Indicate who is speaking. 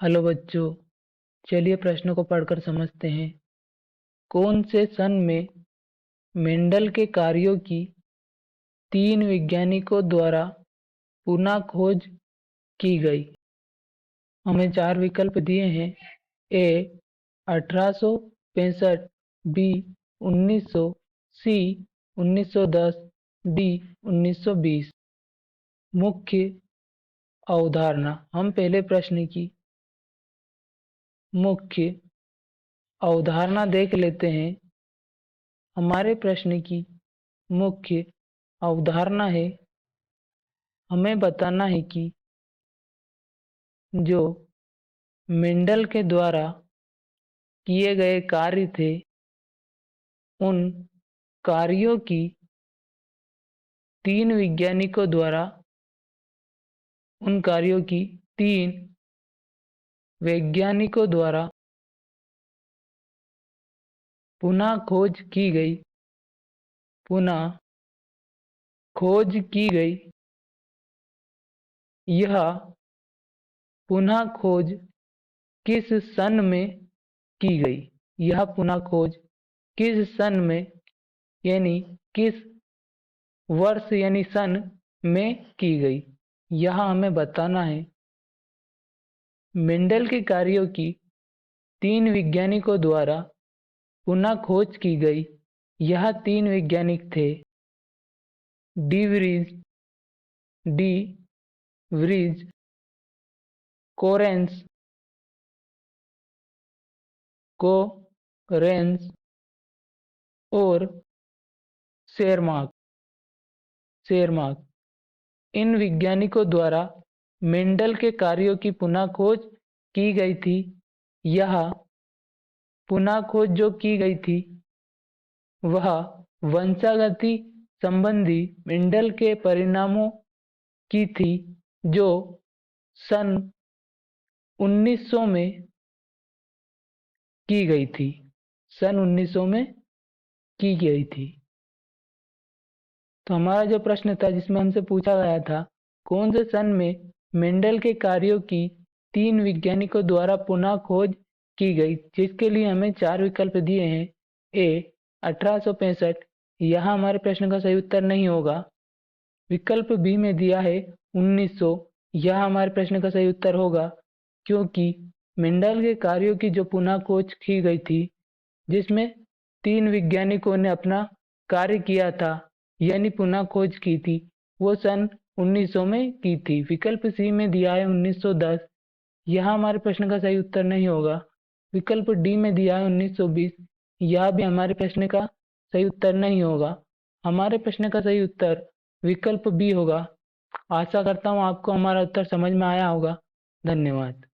Speaker 1: Hello बच्चों, चलिए प्रश्नों को पढ़कर समझते हैं। कौन से सन में मेंडल के कार्यों की 3 वैज्ञानिकों द्वारा पुनः खोज की गई? हमें 4 विकल्प दिए हैं। ए 1865, बी 1900, सी 1910, डी 1920। मुख्य अवधारणा। हम पहले प्रश्न की मुख्य अवधारणा देख लेते हैं। हमारे प्रश्न की मुख्य अवधारणा है, हमें बताना है कि जो मेंडल के द्वारा किए गए कार्य थे, उन कार्यों की 3 वैज्ञानिकों द्वारा पुनः खोज की गई। पुनः खोज की गई। यह पुनः खोज किस सन में की गई? यह पुनः खोज किस सन में यानी किस वर्ष यानी सन में की गई, यह हमें बताना है। मेंडल के कार्यों की 3 वैज्ञानिकों द्वारा पुनः खोज की गई। यह 3 वैज्ञानिक थे डी व्रीज, कोरेंस और शेरमार्क। इन वैज्ञानिकों द्वारा मेंडल के कार्यों की पुनः खोज की गई थी। यह पुनः खोज जो की गई थी वह वंशागति संबंधी मेंडल के परिणामों की थी, जो सन 1900 में की गई थी। सन 1900 में की गई थी। तो हमारा जो प्रश्न था जिसमें हमसे पूछा गया था कौन से सन में मेंडल के कार्यों की 3 वैज्ञानिकों द्वारा पुनः खोज की गई, जिसके लिए हमें 4 विकल्प दिए हैं। ए 1865, यह हमारे प्रश्न का सही उत्तर नहीं होगा। विकल्प बी में दिया है 1900, यह हमारे प्रश्न का सही उत्तर होगा, क्योंकि मेंडल के कार्यों की जो पुनः खोज की गई थी, जिसमें 3 वैज्ञानिकों ने अपना कार्य किया था यानी पुनः खोज की थी, वो सन 1900 में की थी। विकल्प सी में दिया है 1910, यह हमारे प्रश्न का सही उत्तर नहीं होगा। विकल्प डी में दिया है 1920, यह भी हमारे प्रश्न का सही उत्तर नहीं होगा। हमारे प्रश्न का सही उत्तर विकल्प बी होगा। आशा करता हूँ आपको हमारा उत्तर समझ में आया होगा। धन्यवाद।